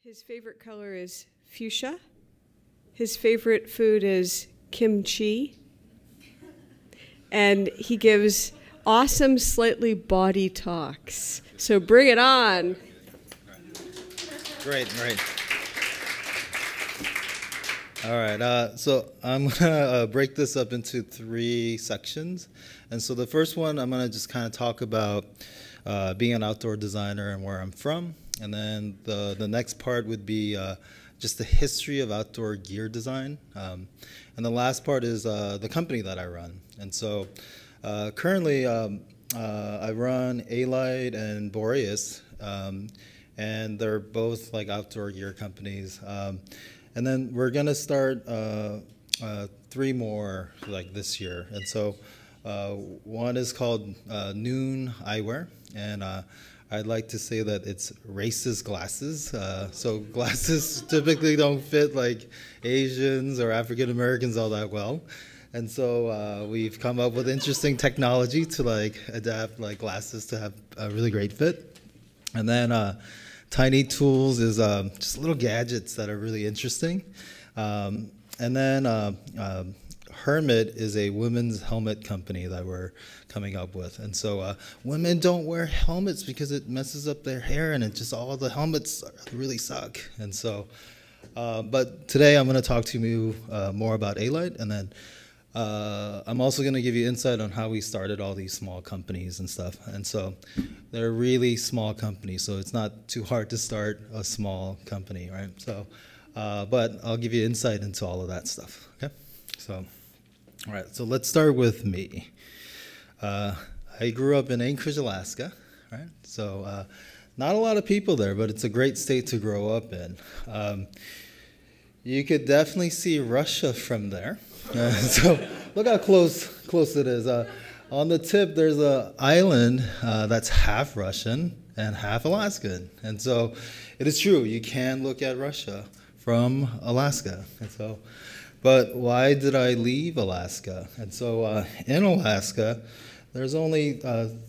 His favorite color is fuchsia. His favorite food is kimchi. And he gives awesome, slightly bawdy talks. So bring it on. Great. All right, so I'm gonna break this up into 3 sections. And so the first one, I'm gonna just kind of talk about being an outdoor designer and where I'm from. And then the next part would be just the history of outdoor gear design. And the last part is the company that I run. And so currently I run Alite and Boreas, and they're both like outdoor gear companies. And then we're gonna start 3 more like this year. And so one is called Noon Eyewear, and I'd like to say that it's racist glasses. So glasses typically don't fit like Asians or African Americans all that well. And so we've come up with interesting technology to like adapt like glasses to have a really great fit. And then Tiny Tools is just little gadgets that are really interesting. And then Hermit is a women's helmet company that we're coming up with. And so women don't wear helmets because it messes up their hair, and it just all the helmets really suck. And so, but today I'm going to talk to you more about Alite, and then I'm also going to give you insight on how we started all these small companies and stuff. And so they're really small companies, so it's not too hard to start a small company, right? So, but I'll give you insight into all of that stuff, okay? So, all right, so let's start with me. I grew up in Anchorage, Alaska, right? So not a lot of people there, but it's a great state to grow up in. You could definitely see Russia from there. So look how close it is. On the tip, there's an island that's half Russian and half Alaskan. And so it is true, you can look at Russia from Alaska. And so, but why did I leave Alaska? And so in Alaska, there's only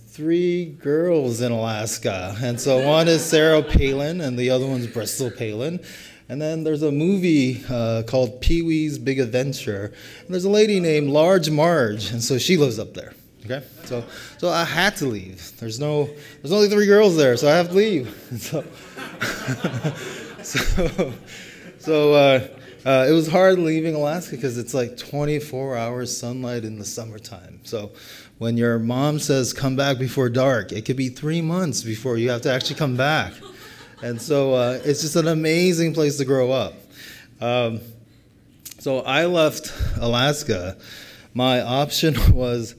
3 girls in Alaska. And so one is Sarah Palin and the other one's Bristol Palin. And then there's a movie called Pee-wee's Big Adventure. And there's a lady named Large Marge, and so she lives up there. Okay, so I had to leave. There's only 3 girls there, so I have to leave. And so it was hard leaving Alaska because it's like 24 hours sunlight in the summertime. So when your mom says come back before dark, it could be 3 months before you have to actually come back. And so it's just an amazing place to grow up. So I left Alaska. My option was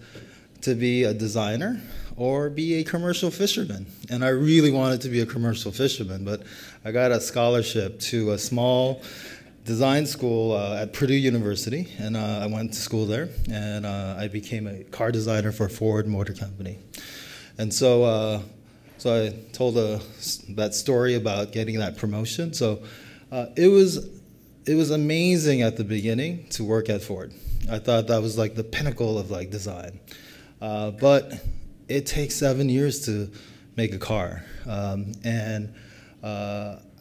to be a designer or be a commercial fisherman. And I really wanted to be a commercial fisherman, but I got a scholarship to a small design school at Purdue University, and I went to school there, and I became a car designer for Ford Motor Company. And so so I told that story about getting that promotion. So it was amazing at the beginning to work at Ford. I thought that was like the pinnacle of like design. But it takes 7 years to make a car. And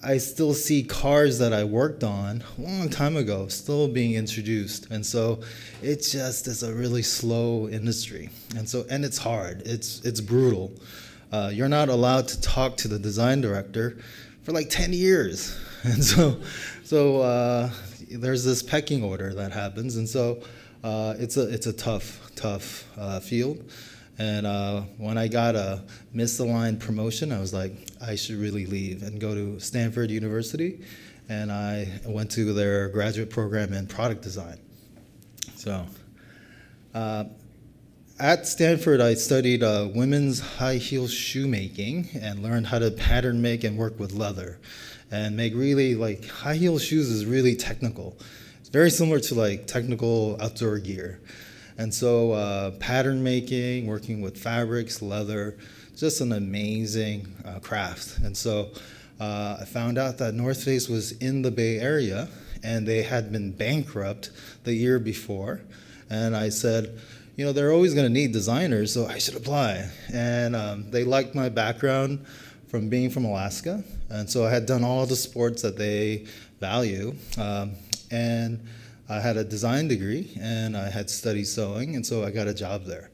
I still see cars that I worked on a long time ago still being introduced. And so it just is a really slow industry. And it's hard, it's brutal. You're not allowed to talk to the design director for like 10 years. And so there's this pecking order that happens. And so it's a tough field. And when I got a misaligned promotion, I was like, I should really leave and go to Stanford University. And I went to their graduate program in product design. So at Stanford, I studied women's high heel shoemaking and learned how to pattern make and work with leather. And make really, like, high heel shoes is really technical. It's very similar to like technical outdoor gear. And so pattern making, working with fabrics, leather, just an amazing craft. And so I found out that North Face was in the Bay Area, and they had been bankrupt the year before. And I said, you know, they're always going to need designers, so I should apply. And they liked my background from being from Alaska. And so I had done all the sports that they value. And I had a design degree, and I had studied sewing, and so I got a job there.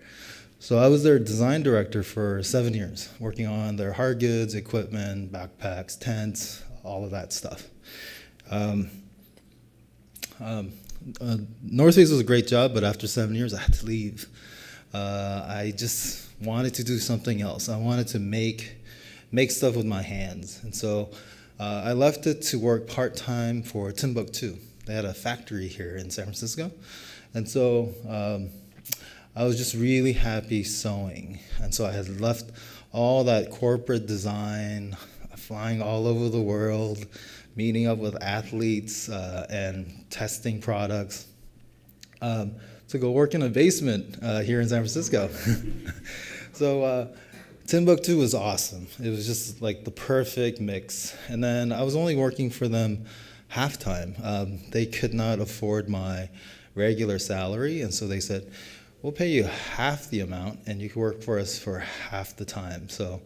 So I was their design director for 7 years, working on their hard goods, equipment, backpacks, tents, all of that stuff. North Face was a great job, but after 7 years, I had to leave. I just wanted to do something else. I wanted to make stuff with my hands. And so I left it to work part-time for Timbuktu. They had a factory here in San Francisco. And so I was just really happy sewing. And so I had left all that corporate design, flying all over the world, meeting up with athletes and testing products, to go work in a basement here in San Francisco. So Timbuktu was awesome. It was just like the perfect mix. And then I was only working for them half-time. They could not afford my regular salary, and so they said, we'll pay you half the amount, and you can work for us for half the time. So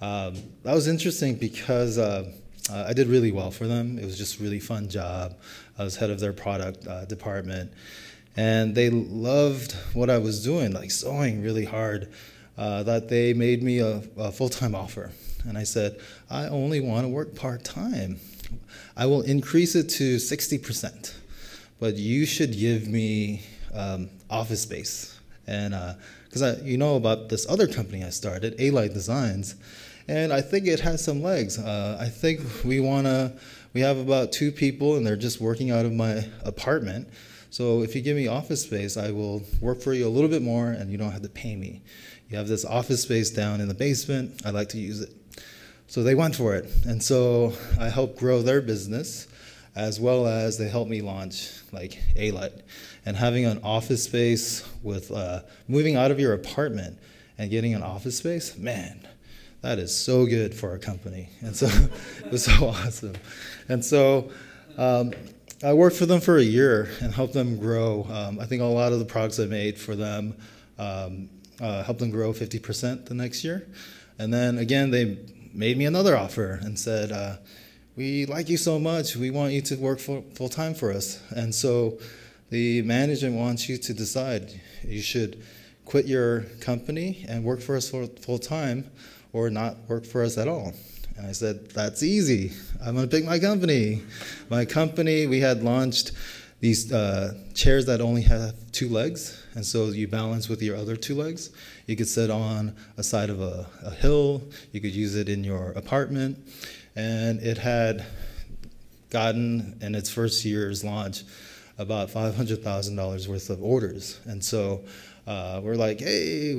that was interesting because I did really well for them. It was just a really fun job. I was head of their product department, and they loved what I was doing, like sewing really hard, that they made me a full-time offer. And I said, I only want to work part-time. I will increase it to 60%, but you should give me office space. And because you know about this other company I started, Alite Designs, and I think it has some legs. I think we have about 2 people, and they're just working out of my apartment. So if you give me office space, I will work for you a little bit more, and you don't have to pay me. You have this office space down in the basement. I'd like to use it. So they went for it. And so I helped grow their business, as well as they helped me launch like Alite. And having an office space with moving out of your apartment and getting an office space, man, that is so good for a company. And so it was so awesome. And so I worked for them for a year and helped them grow. I think a lot of the products I made for them helped them grow 50% the next year. And then again, they made me another offer and said, we like you so much, we want you to work full time for us. And so the management wants you to decide. You should quit your company and work for us full time, or not work for us at all. And I said, that's easy. I'm going to pick my company. My company, we had launched these chairs that only have 2 legs, and so you balance with your other 2 legs. You could sit on a side of a hill. You could use it in your apartment. And it had gotten, in its first year's launch, about $500,000 worth of orders. And so we're like, hey,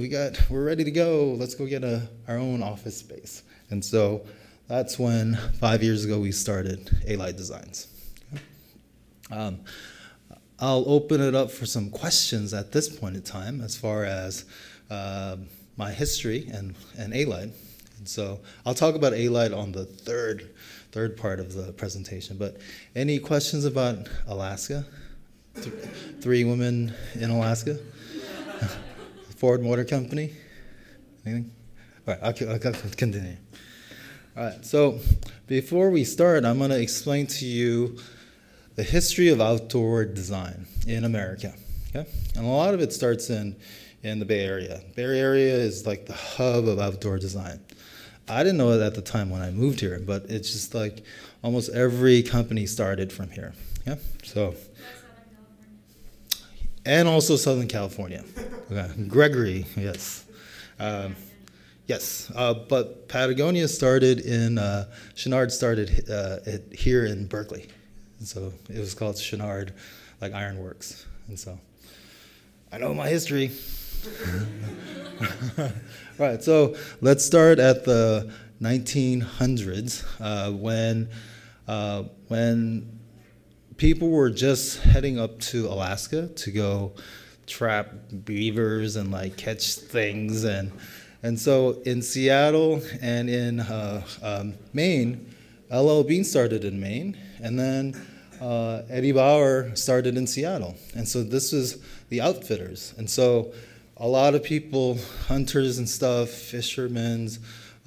we're ready to go. Let's go get our own office space. And so that's when 5 years ago we started Alite Designs. I'll open it up for some questions at this point in time as far as my history and Alite. And so I'll talk about Alite on the third part of the presentation. But any questions about Alaska? 3 women in Alaska? Ford Motor Company? Anything? All right, I'll continue. All right, so before we start, I'm going to explain to you the history of outdoor design in America. Okay? And a lot of it starts in the Bay Area. Bay Area is like the hub of outdoor design. I didn't know it at the time when I moved here, but it's just like almost every company started from here. Yeah? So, and also Southern California. Okay. Gregory, yes. Yes, but Patagonia started in, Chenard started here in Berkeley. And so it was called Chenard, like Ironworks. And so I know my history. Right, so let's start at the 1900s when people were just heading up to Alaska to go trap beavers and like catch things. And so in Seattle and in Maine, L.L. Bean started in Maine, and then Eddie Bauer started in Seattle. And so this was the outfitters. And so a lot of people, hunters and stuff, fishermen,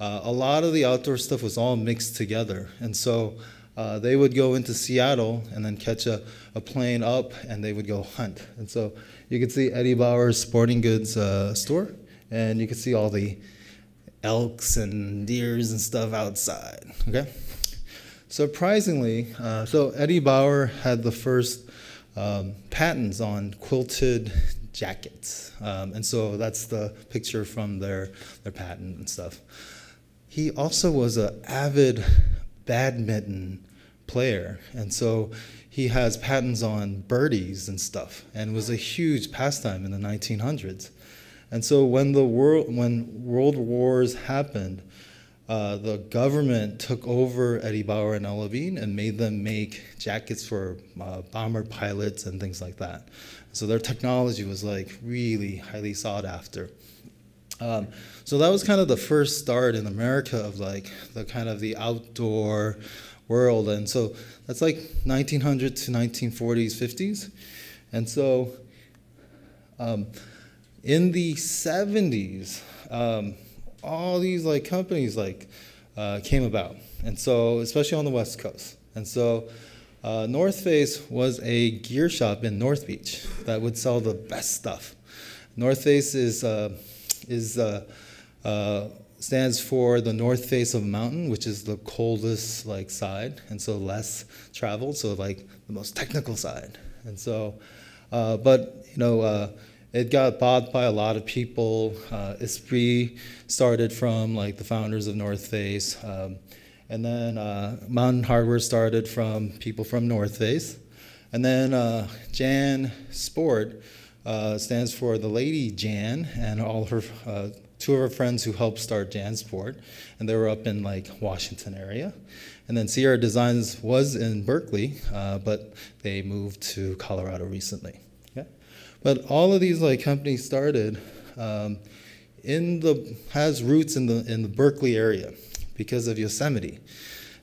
a lot of the outdoor stuff was all mixed together. And so they would go into Seattle and then catch a plane up, and they would go hunt. And so you could see Eddie Bauer's sporting goods store, and you could see all the elks and deers and stuff outside, okay? Surprisingly, so Eddie Bauer had the first patents on quilted jackets. And so that's the picture from their patent and stuff. He also was an avid badminton player. And so he has patents on birdies and stuff, and it was a huge pastime in the 1900s. And so when world wars happened, the government took over Eddie Bauer and Ella Bean and made them make jackets for bomber pilots and things like that. So their technology was like really highly sought after. So that was kind of the first start in America of like the kind of the outdoor world. And so that's like 1900 to 1940s, 50s. And so in the 70s, all these like companies like came about, and so especially on the West Coast. And so North Face was a gear shop in North Beach that would sell the best stuff. North Face stands for the north face of a mountain, which is the coldest like side, and so less traveled, so like the most technical side. And so, but you know, it got bought by a lot of people. Esprit started from like the founders of North Face, and then Mountain Hardwear started from people from North Face, and then Jan Sport stands for the lady Jan and all her two of her friends who helped start Jan Sport, and they were up in like Washington area. And then cca Designs was in Berkeley, but they moved to Colorado recently. Okay? But all of these like companies started has roots in the Berkeley area because of Yosemite.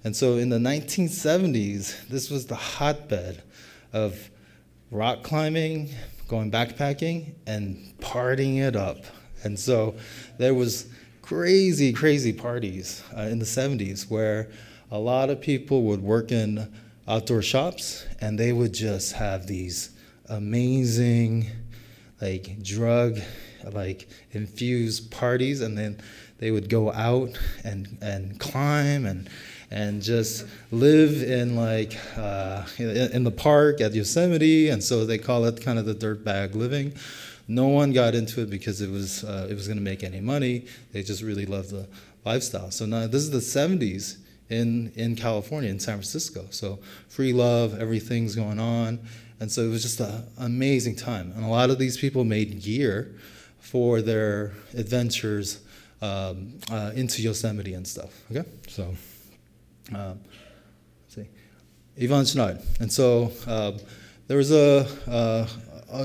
And so in the 1970s, this was the hotbed of rock climbing, going backpacking, and partying it up. And so there was crazy, crazy parties in the 70s where a lot of people would work in outdoor shops, and they would just have these amazing, like drug, like infused parties, and then they would go out and climb and just live in like in the park at Yosemite, and so they call it kind of the dirtbag living. No one got into it because it was going to make any money. They just really loved the lifestyle. So now this is the 70s in California, in San Francisco. So free love, everything's going on. And so it was just an amazing time. And a lot of these people made gear for their adventures into Yosemite and stuff. Okay? So, let's see. Yvon Chouinard. And so there was an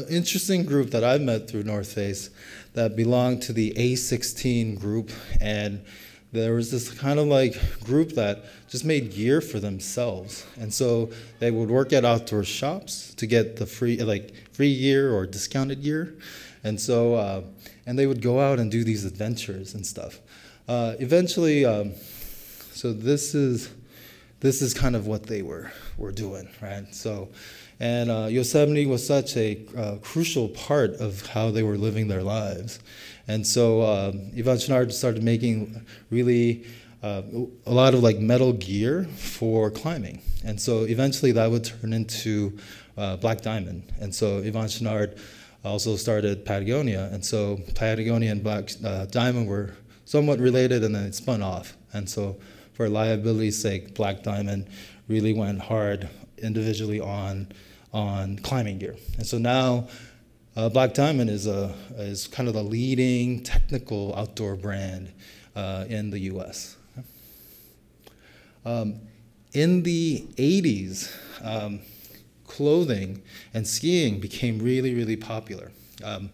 interesting group that I met through North Face that belonged to the A16 group, and there was this kind of like group that just made gear for themselves. And so they would work at outdoor shops to get the free gear or discounted gear. And so, and they would go out and do these adventures and stuff. Eventually, so this is kind of what they were doing, right? So, and Yosemite was such a crucial part of how they were living their lives. And so Yvon Chouinard started making really a lot of like metal gear for climbing. And so eventually that would turn into Black Diamond. And so Yvon Chouinard also started Patagonia. And so Patagonia and Black Diamond were somewhat related, and then it spun off. And so for liability's sake, Black Diamond really went hard individually on climbing gear. And so now Black Diamond is kind of the leading technical outdoor brand in the U.S. In the 80s, clothing and skiing became really, really popular. In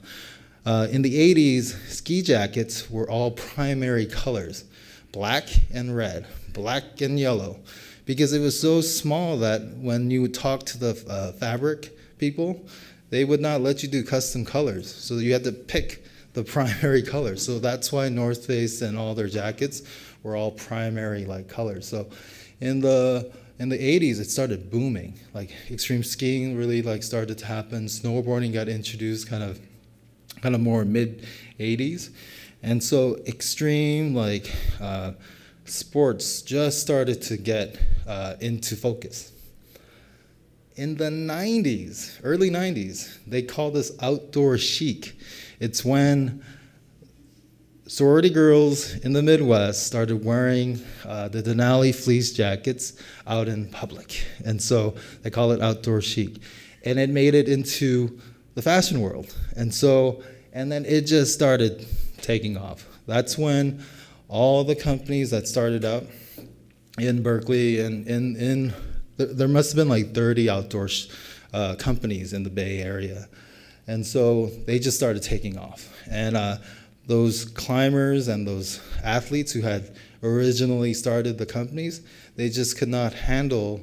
the 80s, ski jackets were all primary colors, black and red, black and yellow, because it was so small that when you would talk to the fabric people, they would not let you do custom colors. So you had to pick the primary colors. So that's why North Face and all their jackets were all primary like colors. So in the 80s, it started booming. Like extreme skiing really like started to happen. Snowboarding got introduced kind of more mid 80s. And so extreme like sports just started to get into focus. In the 90s, early 90s, they call this outdoor chic. It's when sorority girls in the Midwest started wearing the Denali fleece jackets out in public. And so they call it outdoor chic. And it made it into the fashion world. And then it just started taking off. That's when all the companies that started out in Berkeley and there must have been like 30 outdoor companies in the Bay Area. And so they just started taking off. And those climbers and those athletes who had originally started the companies, they just could not handle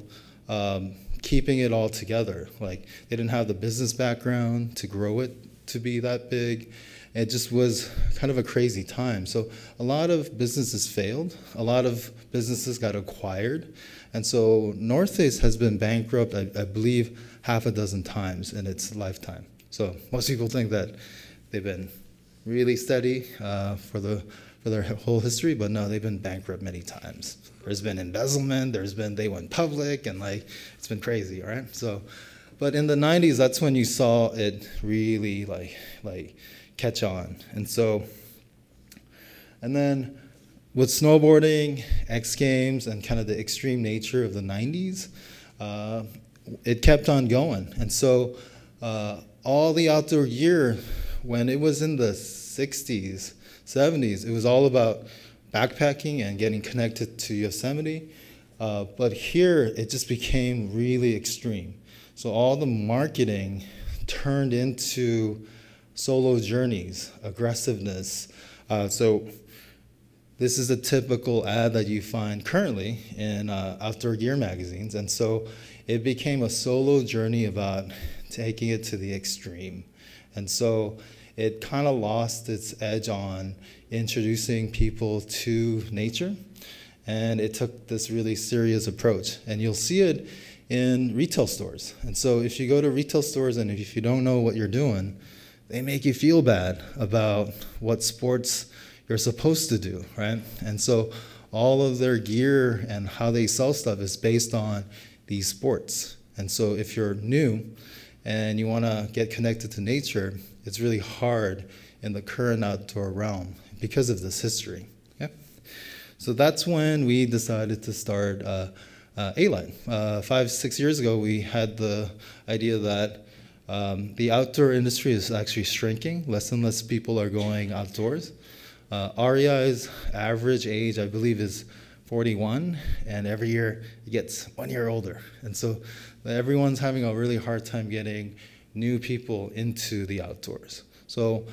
keeping it all together. Like they didn't have the business background to grow it to be that big. It just was kind of a crazy time. So a lot of businesses failed. A lot of businesses got acquired. And so North Face has been bankrupt, I believe, half a dozen times in its lifetime. So most people think that they've been really steady for their whole history, but no, they've been bankrupt many times. There's been embezzlement, they went public, and like it's been crazy, all right? So, but in the 90s, that's when you saw it really like catch on. And then with snowboarding, X Games, and kind of the extreme nature of the 90s, it kept on going. And so all the outdoor gear, when it was in the 60s, 70s, it was all about backpacking and getting connected to Yosemite. But here, it just became really extreme. So all the marketing turned into solo journeys, aggressiveness. So this is a typical ad that you find currently in outdoor gear magazines. And so it became a solo journey about taking it to the extreme. And so it kind of lost its edge on introducing people to nature. And it took this really serious approach. And you'll see it in retail stores. And so if you go to retail stores and if you don't know what you're doing, they make you feel bad about what sports you're supposed to do, right? And so all of their gear and how they sell stuff is based on these sports. And so if you're new and you want to get connected to nature, it's really hard in the current outdoor realm because of this history. Okay? So that's when we decided to start Alite. 5-6 years ago, we had the idea that the outdoor industry is actually shrinking. Less and less people are going outdoors. REI's average age, I believe, is 41, and every year it gets 1 year older. And so everyone's having a really hard time getting new people into the outdoors. So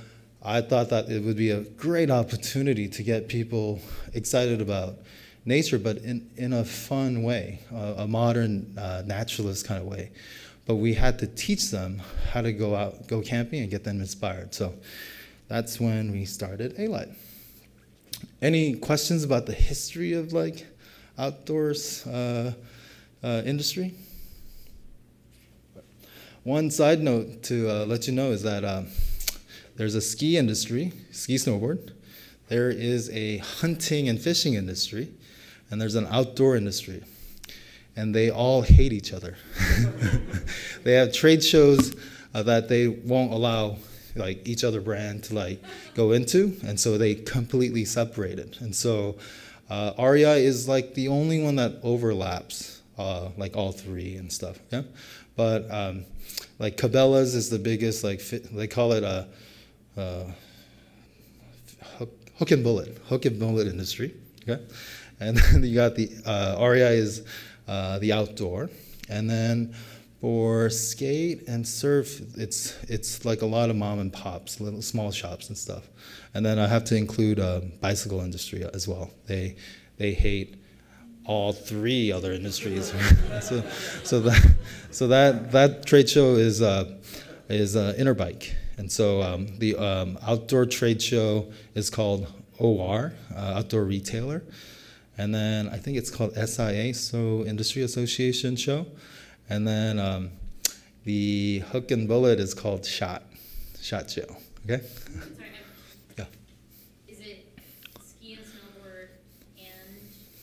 I thought that it would be a great opportunity to get people excited about nature, but in a fun way, a modern naturalist kind of way. But we had to teach them how to go camping and get them inspired. So that's when we started Alite. Any questions about the history of like outdoors industry? One side note to let you know is that there's a ski industry, ski snowboard. There is a hunting and fishing industry, and there's an outdoor industry. And they all hate each other. They have trade shows that they won't allow like each other brand to like go into, and so they completely separated. And so REI is like the only one that overlaps like all three and stuff. Yeah, but like Cabela's is the biggest. Like they call it a hook and bullet industry. Okay, and then you got the REI is the outdoor, and then for skate and surf, it's like a lot of mom and pops, little small shops and stuff. And then I have to include bicycle industry as well. They hate all three other industries. so that trade show is Interbike, and so the outdoor trade show is called OR, Outdoor Retailer. And then I think it's called SIA, So Industry Association show. And then the hook and bullet is called SHOT show. Okay? Sorry, yeah. Is it ski and snowboard and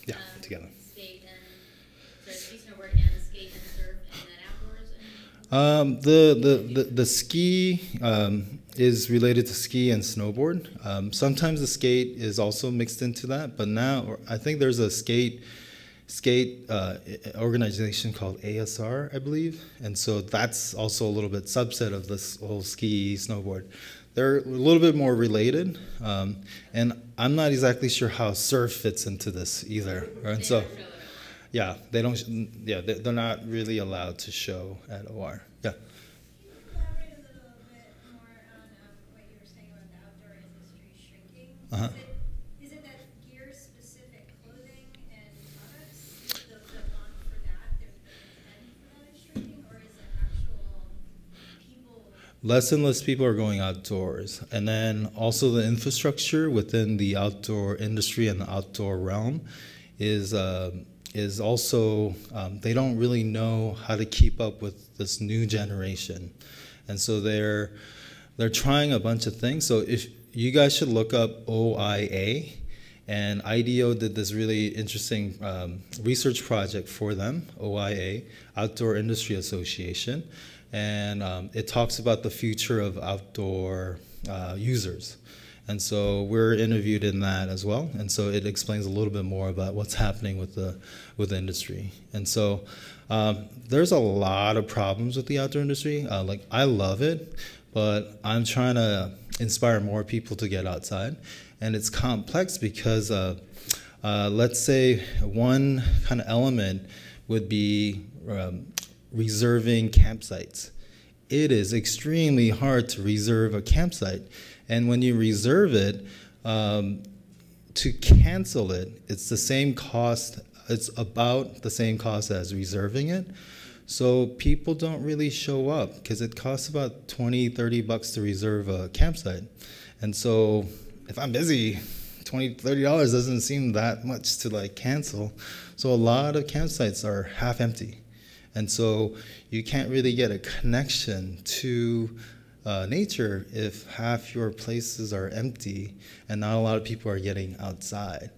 yeah, together. Skate and ski, snowboard, and skate and surf, and then outdoors? The ski is related to ski and snowboard. Sometimes the skate is also mixed into that, but now I think there's a skate organization called ASR, I believe, and so that's also a little bit subset of this whole ski snowboard. They're a little bit more related, and I'm not exactly sure how surf fits into this either. And so, yeah, they don't. Yeah, they're not really allowed to show at OR. Yeah. Can you elaborate a little bit more on what you were saying about the outdoor industry shrinking? Uh-huh. Is it that gear-specific clothing and products, the want for that, the intent for that is shrinking, or is it actual people? Less and less people are going outdoors, and then also the infrastructure within the outdoor industry and the outdoor realm is also they don't really know how to keep up with this new generation, and so they're trying a bunch of things. So if you guys should look up OIA, and IDEO did this really interesting research project for them, OIA, Outdoor Industry Association, and it talks about the future of outdoor users. And so we're interviewed in that as well, and so it explains a little bit more about what's happening with the industry. And so there's a lot of problems with the outdoor industry. Like, I love it, but I'm trying to inspire more people to get outside, and it's complex because let's say one kind of element would be reserving campsites. It is extremely hard to reserve a campsite. And when you reserve it, to cancel it, it's the same cost. It's about the same cost as reserving it. So people don't really show up because it costs about $20, $30 to reserve a campsite. And so if I'm busy, $20, $30 doesn't seem that much to like cancel. So a lot of campsites are half empty. And so you can't really get a connection to nature if half your places are empty and not a lot of people are getting outside.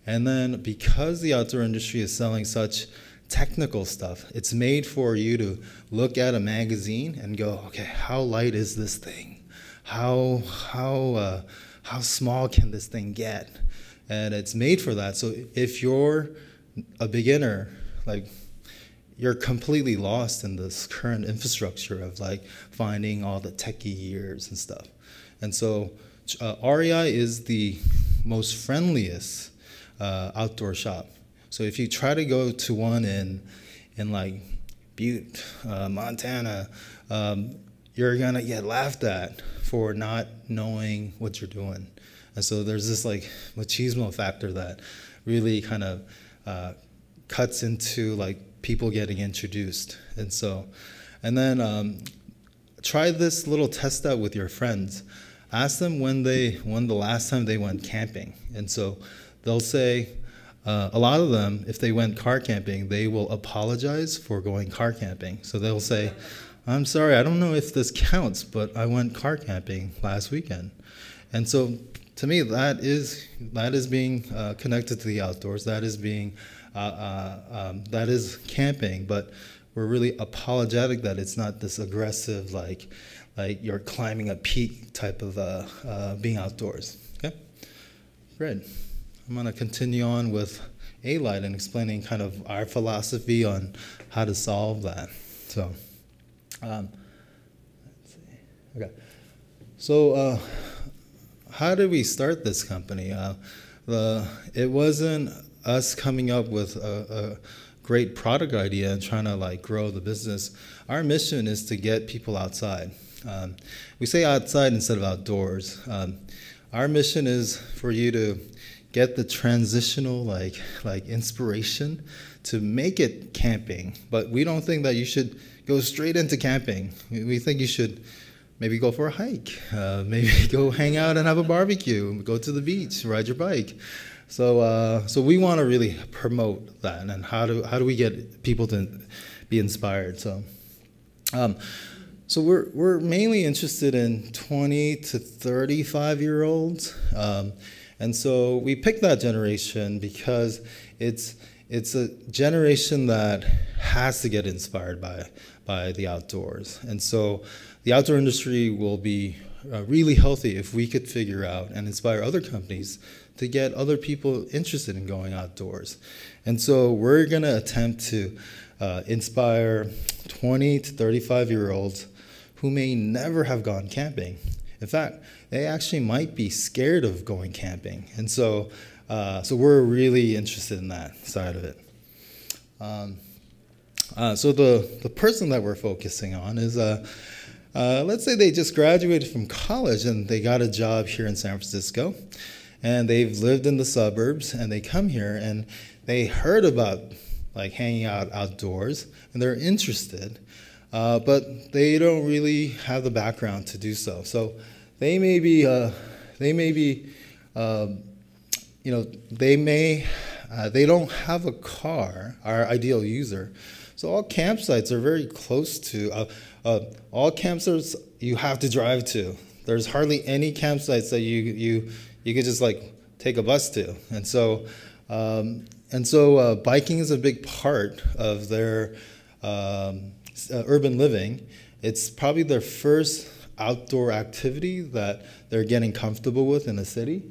And then because the outdoor industry is selling such technical stuff, it's made for you to look at a magazine and go, okay, how light is this thing? How small can this thing get? And it's made for that. So if you're a beginner, like, you're completely lost in this current infrastructure of like finding all the techie gears and stuff. And so REI is the most friendliest outdoor shop. So if you try to go to one in like Butte, Montana, you're gonna get laughed at for not knowing what you're doing. And so there's this like machismo factor that really kind of cuts into like people getting introduced. And so, and then try this little test out with your friends. Ask them when the last time they went camping. And so they'll say, a lot of them, if they went car camping, they will apologize for going car camping. So they'll say, I'm sorry, I don't know if this counts, but I went car camping last weekend. And so to me, that is being connected to the outdoors. That is being that is camping, but we're really apologetic that it's not this aggressive, like you're climbing a peak type of being outdoors. Okay, great. I'm gonna continue on with Alite and explaining kind of our philosophy on how to solve that. So, let's see. Okay, so how did we start this company? It wasn't us coming up with a great product idea and trying to like grow the business. Our mission is to get people outside. We say outside instead of outdoors. Our mission is for you to get the transitional like inspiration to make it camping. But we don't think that you should go straight into camping. We think you should maybe go for a hike, maybe go hang out and have a barbecue, go to the beach, ride your bike. So we want to really promote that, and how do we get people to be inspired? So we're mainly interested in 20 to 35-year-olds, and so we picked that generation because it's a generation that has to get inspired by the outdoors, and so the outdoor industry will be really healthy if we could figure out and inspire other companies to get other people interested in going outdoors. And so we're going to attempt to inspire 20 to 35-year-olds who may never have gone camping. In fact, they actually might be scared of going camping. And so we're really interested in that side of it. So the person that we're focusing on is, let's say they just graduated from college and they got a job here in San Francisco, and they've lived in the suburbs, and they come here and they heard about like hanging out outdoors, and they're interested, but they don't really have the background to do so. So they don't have a car, our ideal user. So all campsites are very close to, all campsites you have to drive to. There's hardly any campsites that you could just like take a bus to. And so biking is a big part of their urban living. It's probably their first outdoor activity that they're getting comfortable with in the city.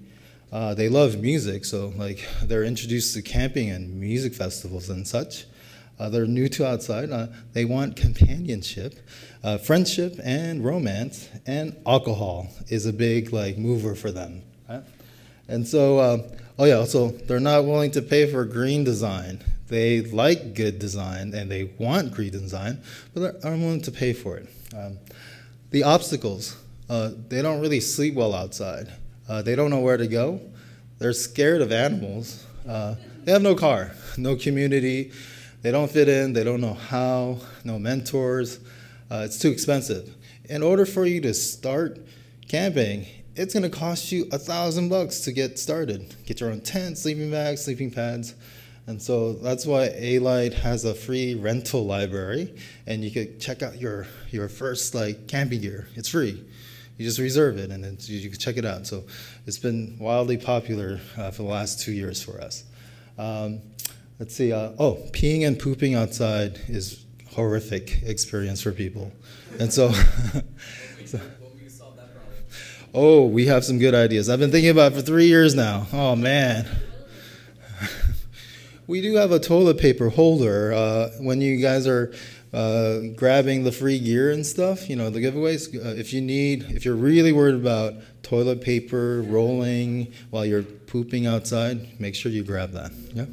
They love music, so like they're introduced to camping and music festivals and such. They're new to outside. They want companionship, friendship, and romance, and alcohol is a big like mover for them. Right? And so, so they're not willing to pay for green design. They like good design and they want green design, but they're unwilling to pay for it. The obstacles, they don't really sleep well outside. They don't know where to go. They're scared of animals. They have no car, no community. They don't fit in. They don't know how, no mentors. It's too expensive. In order for you to start camping, it's going to cost you $1,000 to get started. Get your own tent, sleeping bags, sleeping pads. And so that's why Alite has a free rental library, and you could check out your first like camping gear. It's free. You just reserve it, and then you can check it out. So it's been wildly popular for the last 2 years for us. Let's see. Peeing and pooping outside is horrific experience for people, and so. Oh, we have some good ideas. I've been thinking about it for 3 years now. Oh, man. We do have a toilet paper holder. When you guys are grabbing the free gear and stuff, the giveaways, if you're really worried about toilet paper rolling while you're pooping outside, make sure you grab that. Yeah?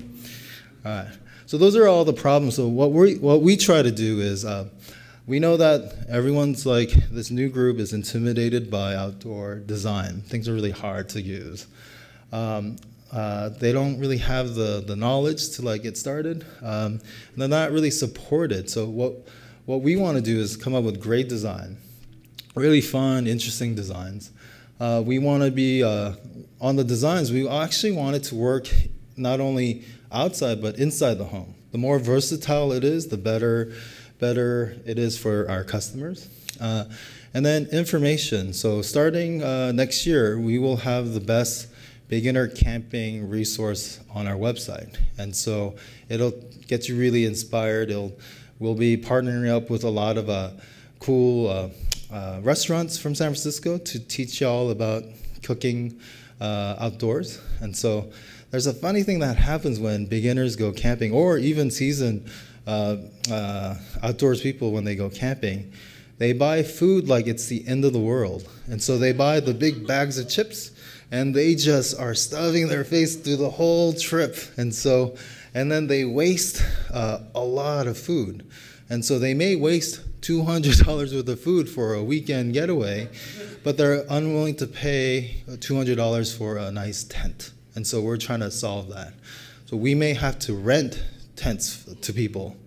All right. So those are all the problems. So what we try to do is, we know that everyone's like, this new group is intimidated by outdoor design. Things are really hard to use. They don't really have the knowledge to like get started. And they're not really supported. So what we want to do is come up with great design, really fun, interesting designs. We want to be, on the designs, we actually want it to work not only outside but inside the home. The more versatile it is, the better it is for our customers. And then information. So starting next year, we will have the best beginner camping resource on our website. And so it'll get you really inspired. We'll be partnering up with a lot of cool restaurants from San Francisco to teach y'all about cooking outdoors. And so there's a funny thing that happens when beginners go camping, or even seasoned outdoors people when they go camping. They buy food like it's the end of the world. And so they buy the big bags of chips, and they just are stuffing their face through the whole trip. And then they waste a lot of food. And so they may waste $200 worth of food for a weekend getaway, but they're unwilling to pay $200 for a nice tent. And so we're trying to solve that. So we may have to rent tents to people.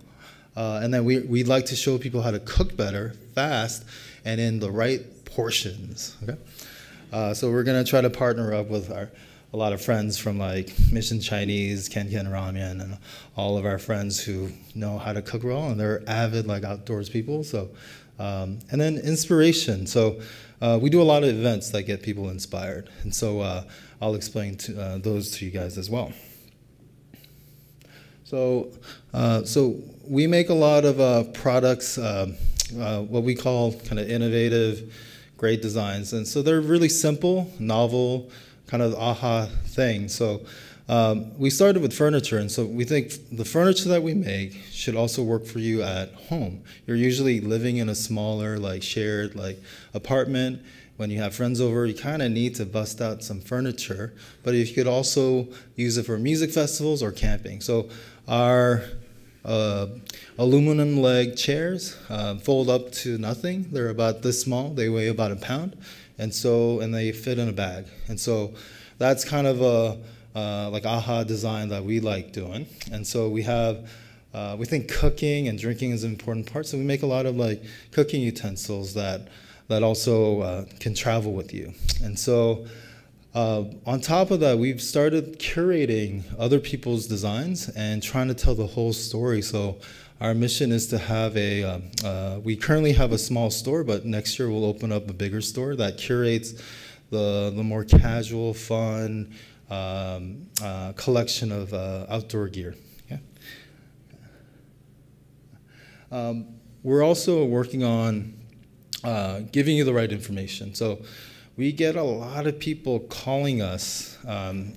And then we'd like to show people how to cook better, fast, and in the right portions. Okay? So we're going to try to partner up with a lot of friends from like Mission Chinese, Ken Ramen, and all of our friends who know how to cook well, and they're avid like outdoors people. So, and then inspiration. So we do a lot of events that get people inspired, and so I'll explain those to you guys as well. So, so we make a lot of products, what we call kind of innovative, great designs, and so they're really simple, novel, kind of aha thing. So we started with furniture, and so we think the furniture that we make should also work for you at home. You're usually living in a smaller, like shared, like apartment. When you have friends over, you kind of need to bust out some furniture, but you could also use it for music festivals or camping. So our aluminum leg chairs fold up to nothing. They're about this small. They weigh about 1 pound. And they fit in a bag. And so that's kind of a like aha design that we like doing. And so we have, we think cooking and drinking is an important part. So we make a lot of like cooking utensils that also can travel with you. And so on top of that, we've started curating other people's designs and trying to tell the whole story. So our mission is to have we currently have a small store, but next year we'll open up a bigger store that curates the more casual, fun collection of outdoor gear. Yeah. We're also working on giving you the right information. So we get a lot of people calling us,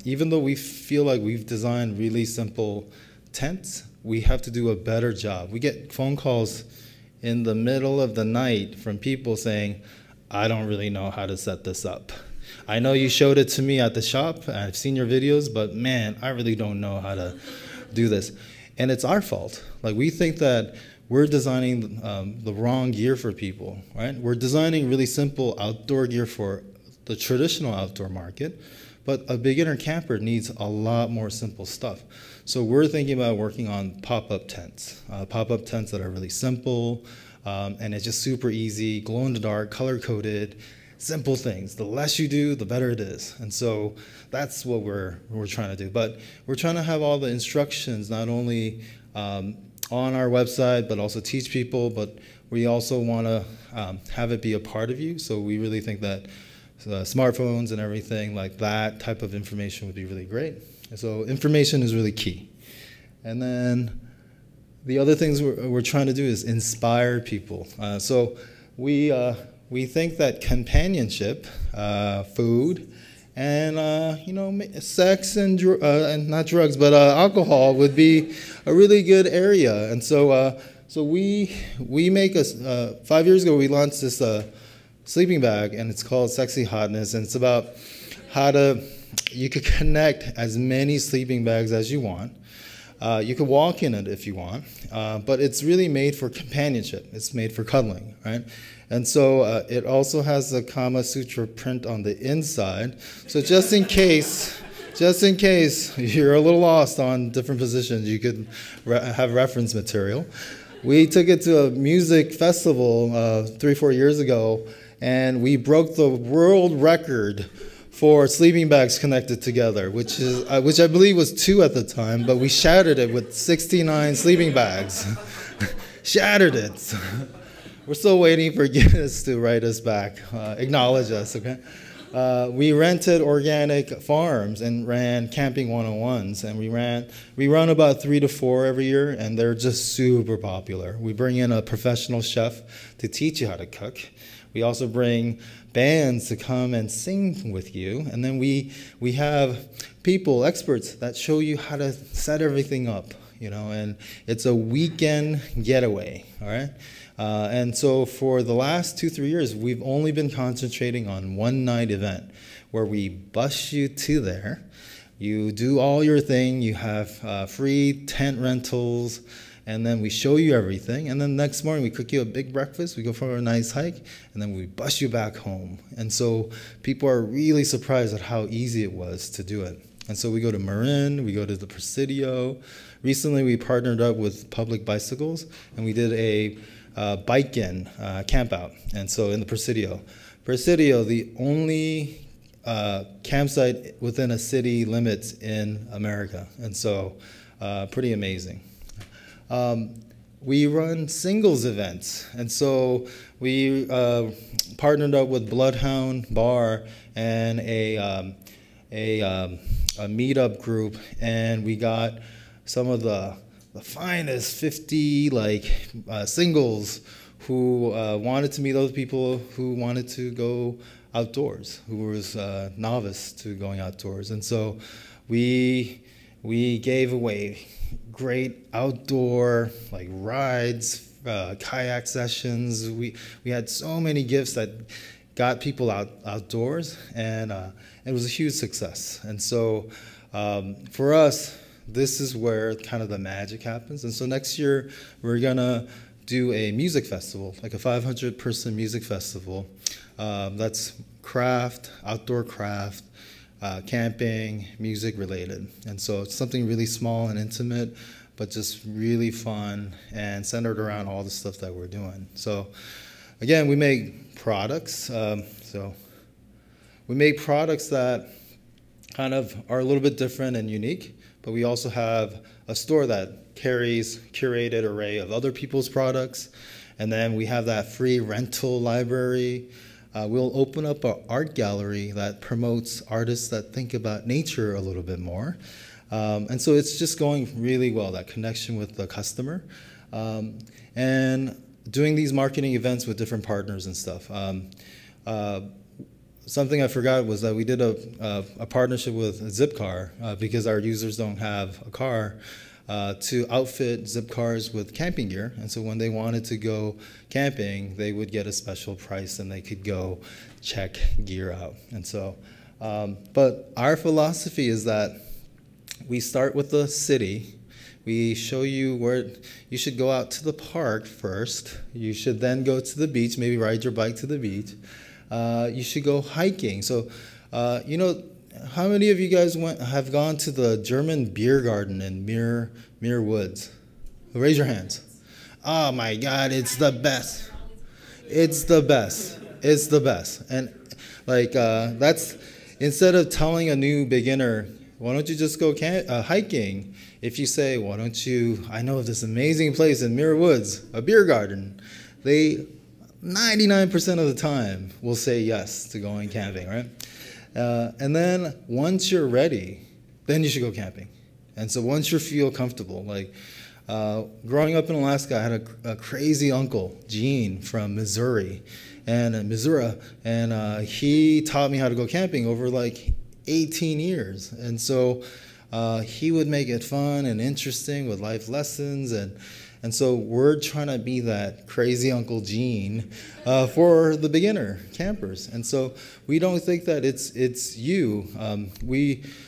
even though we feel like we've designed really simple tents, we have to do a better job. We get phone calls in the middle of the night from people saying, I don't really know how to set this up. I know you showed it to me at the shop, I've seen your videos, but man, I really don't know how to do this. And it's our fault. Like, we think that we're designing the wrong gear for people, right? We're designing really simple outdoor gear for the traditional outdoor market, but a beginner camper needs a lot more simple stuff. So we're thinking about working on pop-up tents that are really simple, and it's just super easy, glow-in-the-dark, color-coded, simple things. The less you do, the better it is. And so that's what we're trying to do. But we're trying to have all the instructions not only on our website, but also teach people, but we also want to have it be a part of you. So we really think that smartphones and everything like that type of information would be really great. And so information is really key. And then the other things we're trying to do is inspire people. So we think that companionship, food, and sex and not drugs, but alcohol would be a really good area. And so we make 5 years ago we launched this sleeping bag, and it's called Sexy Hotness, and it's about how you could connect as many sleeping bags as you want. You could walk in it if you want, but it's really made for companionship. It's made for cuddling, right? And so it also has the Kama Sutra print on the inside. So just in case you're a little lost on different positions, you could have reference material. We took it to a music festival 3-4 years ago, and we broke the world record for sleeping bags connected together, which I believe was 2 at the time, but we shattered it with 69 sleeping bags. Shattered it. We're still waiting for Guinness to write us back, acknowledge us, okay? We rented organic farms and ran camping 101s, and we run about 3 to 4 every year, and they're just super popular. We bring in a professional chef to teach you how to cook. We also bring bands to come and sing with you, and then we have people, experts, that show you how to set everything up, and it's a weekend getaway, all right? And so for the last 2-3 years, we've only been concentrating on one-night event where we bus you to there. You do all your thing. You have free tent rentals, and then we show you everything. And then next morning, we cook you a big breakfast. We go for a nice hike, and then we bus you back home. And so people are really surprised at how easy it was to do it. And so we go to Marin, we go to the Presidio. Recently, we partnered up with Public Bicycles, and we did a bike-in camp out, and so in the Presidio, the only campsite within a city limits in America, and so pretty amazing. We run singles events, and so we partnered up with Bloodhound Bar and a meetup group, and we got some of the finest 50 singles who wanted to meet those people who wanted to go outdoors, who was novice to going outdoors, and so we gave away great outdoor rides, kayak sessions. We had so many gifts that got people outdoors, and it was a huge success. And so for us, this is where kind of the magic happens. And so next year we're gonna do a music festival, like a 500-person music festival. That's craft, outdoor craft, camping, music related. And so it's something really small and intimate, but just really fun and centered around all the stuff that we're doing. So again, we make products. So we make products that kind of are a little bit different and unique, but we also have a store that carries curated array of other people's products. And then we have that free rental library. We'll open up an art gallery that promotes artists that think about nature a little bit more. And so it's just going really well, that connection with the customer. And doing these marketing events with different partners and stuff. Something I forgot was that we did a partnership with Zipcar because our users don't have a car, to outfit Zipcars with camping gear. And so when they wanted to go camping, they would get a special price and they could go check gear out. And so, but our philosophy is that we start with the city. We show you where you should go out to the park first. You should then go to the beach, maybe ride your bike to the beach. You should go hiking. So, you know, how many of you guys have gone to the German beer garden in Muir Woods? Raise your hands. Oh my God, it's the best. It's the best. It's the best. And that's, instead of telling a new beginner, why don't you just go hiking? If you say, why don't you, I know of this amazing place in Muir Woods, a beer garden, they 99% of the time will say yes to going camping, right? And then once you're ready, then you should go camping. And so once you feel comfortable, growing up in Alaska, I had a crazy uncle, Gene, from Missouri, and he taught me how to go camping over 18 years. And so he would make it fun and interesting with life lessons, and so we're trying to be that crazy Uncle Gene for the beginner campers. And so we don't think that it's you.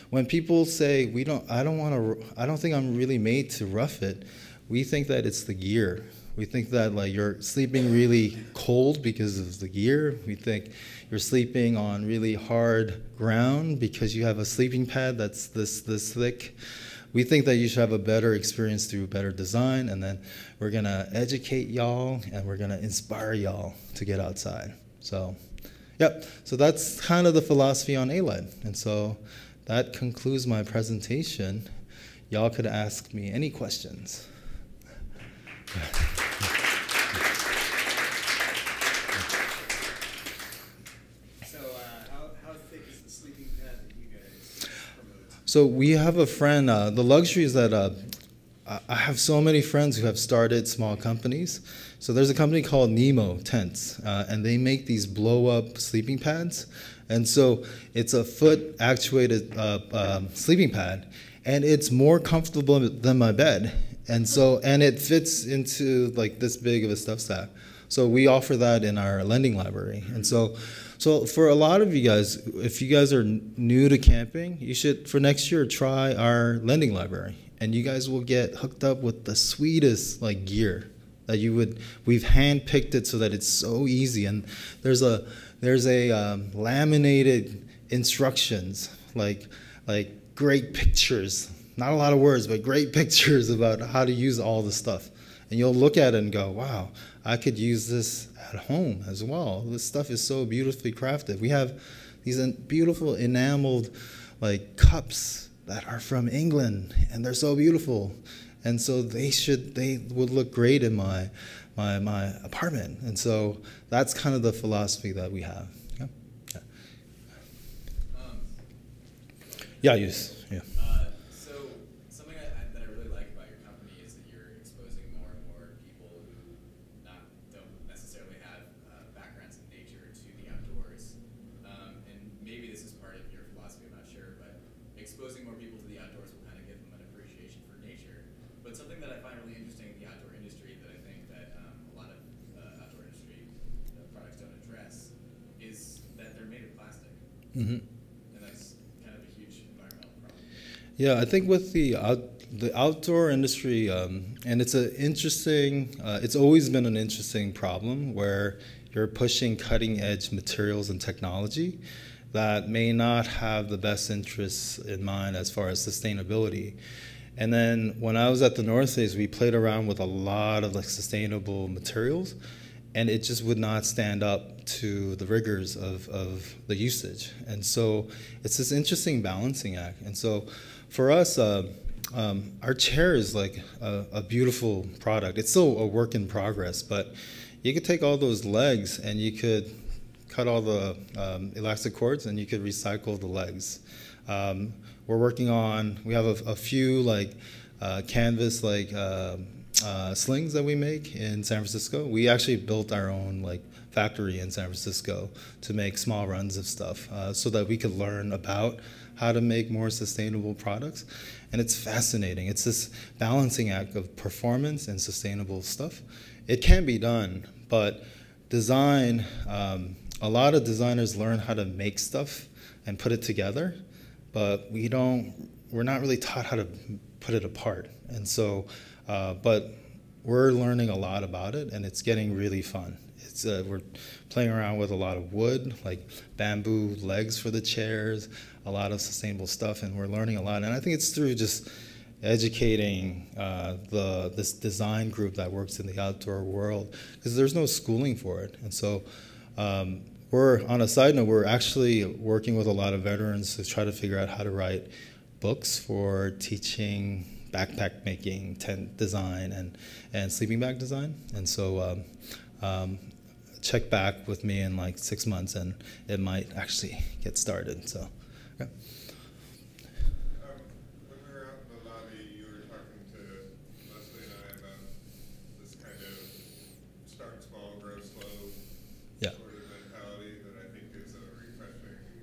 When people say I don't think I'm really made to rough it, we think that it's the gear. We think that you're sleeping really cold because of the gear. We think you're sleeping on really hard ground because you have a sleeping pad that's this thick. We think that you should have a better experience through better design, and then we're gonna educate y'all and we're gonna inspire y'all to get outside. So, yep, so that's kind of the philosophy on ALED. And so that concludes my presentation. Y'all could ask me any questions. So we have a friend, the luxury is that I have so many friends who have started small companies. So there's a company called Nemo Tents, and they make these blow-up sleeping pads. And so it's a foot actuated sleeping pad, and it's more comfortable than my bed. And so, and it fits into this big of a stuff stack. So we offer that in our lending library. And so for a lot of you guys, if you guys are new to camping, you should, for next year, try our lending library. And you guys will get hooked up with the sweetest gear that we've handpicked it so that it's so easy. And there's a laminated instructions, like great pictures, not a lot of words, but great pictures about how to use all the stuff. And you'll look at it and go, wow, I could use this at home as well. This stuff is so beautifully crafted. We have these beautiful enameled like cups that are from England, and they're so beautiful. And so they would look great in my apartment. And so that's kind of the philosophy that we have. Yeah, yeah. Yes. Yeah. So something that I really like about your company is that you're exposing more and more people who don't necessarily have backgrounds in nature to the outdoors. And maybe this is part of your philosophy, I'm not sure, but exposing more people to the outdoors will kind of give them an appreciation for nature. But something that I find really interesting in the outdoor industry that I think that a lot of outdoor industry products don't address is that they're made of plastic. Mm-hmm. And that's kind of a huge environmental problem. Yeah, I think with the outdoor industry, and it's an interesting, it's always been an interesting problem where you're pushing cutting edge materials and technology that may not have the best interests in mind as far as sustainability. And then when I was at the North Face, we played around with a lot of like sustainable materials, and it just would not stand up to the rigors of the usage. And so it's this interesting balancing act. And so for us, our chair is like a beautiful product. It's still a work in progress, but you could take all those legs and you could cut all the elastic cords and you could recycle the legs. We're working on, we have a few like canvas like slings that we make in San Francisco. We actually built our own like factory in San Francisco to make small runs of stuff so that we could learn about how to make more sustainable products. And it's fascinating. It's this balancing act of performance and sustainable stuff. It can be done, but design, a lot of designers learn how to make stuff and put it together, but we're not really taught how to put it apart. And so, but we're learning a lot about it, and it's getting really fun. We're playing around with a lot of wood, like bamboo legs for the chairs, a lot of sustainable stuff, and we're learning a lot. And I think it's through just educating this design group that works in the outdoor world, because there's no schooling for it. And so we're, on a side note, we're actually working with a lot of veterans to try to figure out how to write books for teaching backpack making, tent design, and sleeping bag design. And so check back with me in like 6 months, and it might actually get started. So, yeah. When we were out in the lobby, you were talking to Leslie and I about this kind of start small, grow slow Yeah. sort of mentality that I think is a refreshing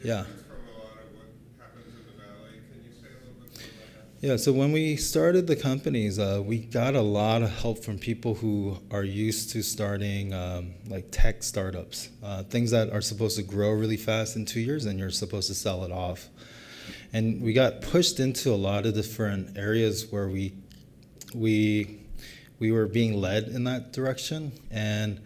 Yeah. difference from a lot of what happens in the valley. Can you say a little bit more about that? Yeah, so when we started the companies, we got a lot of help from people who are used to starting like tech startups, things that are supposed to grow really fast in 2 years and you're supposed to sell it off. And we got pushed into a lot of different areas where we were being led in that direction. And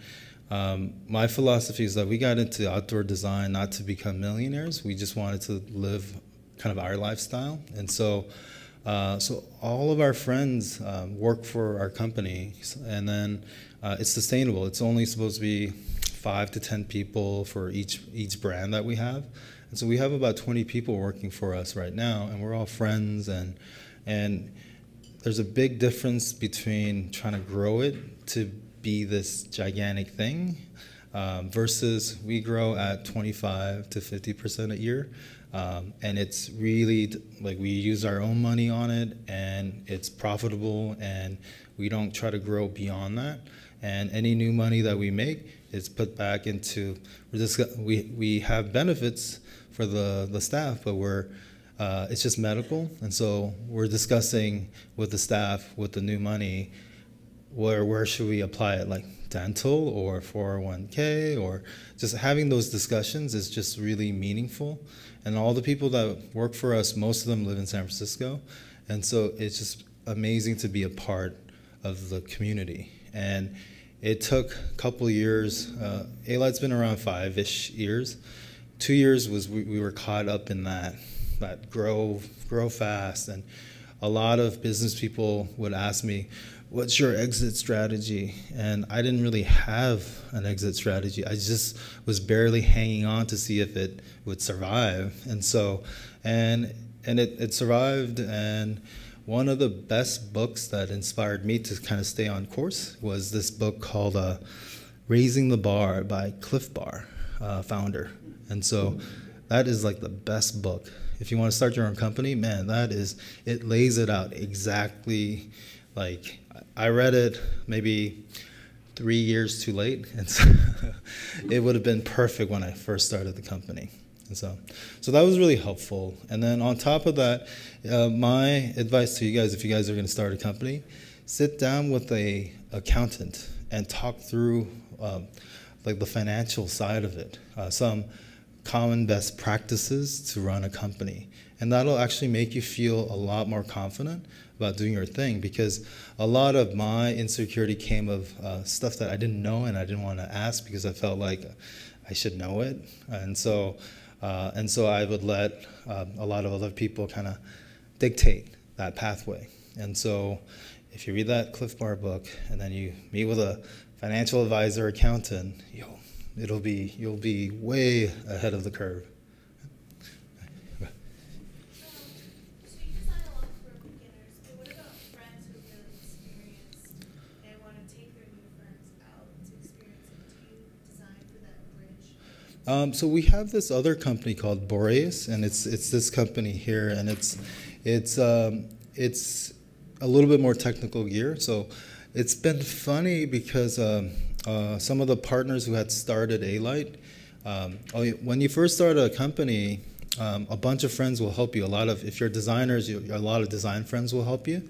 my philosophy is that we got into outdoor design not to become millionaires. We just wanted to live kind of our lifestyle. And so all of our friends work for our company, and then it's sustainable. It's only supposed to be 5 to 10 people for each brand that we have. And so we have about 20 people working for us right now, and we're all friends. And there's a big difference between trying to grow it to be this gigantic thing versus we grow at 25 to 50% a year. And it's really like we use our own money on it, and it's profitable, and we don't try to grow beyond that. And any new money that we make is put back into, we have benefits for the staff, but it's just medical. And so we're discussing with the staff, with the new money, where should we apply it, like dental or 401k, or just having those discussions is just really meaningful. And all the people that work for us, most of them live in San Francisco. And so it's just amazing to be a part of the community. And it took a couple of years. Alite's been around 5-ish years. 2 years was we were caught up in that grow fast. And a lot of business people would ask me, what's your exit strategy? And I didn't really have an exit strategy. I just was barely hanging on to see if it would survive. And so, and it survived. And one of the best books that inspired me to kind of stay on course was this book called Raising the Bar by Cliff Bar, founder. And so that is like the best book. If you want to start your own company, man, it lays it out exactly. Like, I read it maybe 3 years too late, and so it would have been perfect when I first started the company. And so that was really helpful. And then on top of that, my advice to you guys, if you guys are going to start a company, sit down with a accountant and talk through like the financial side of it, some common best practices to run a company. And that'll actually make you feel a lot more confident about doing your thing, because a lot of my insecurity came of stuff that I didn't know and I didn't want to ask because I felt like I should know it. And so I would let a lot of other people kind of dictate that pathway. And so if you read that Cliff Bar book and then you meet with a financial advisor, accountant, you'll be way ahead of the curve. So you design a lot for beginners, but what about friends who are really experienced and want to take their new friends out to experience it? Do you design for that bridge? So we have this other company called Boreas, and it's this company here, and it's a little bit more technical gear. So it's been funny because some of the partners who had started Alite, when you first start a company, a bunch of friends will help you. If you're designers, a lot of design friends will help you.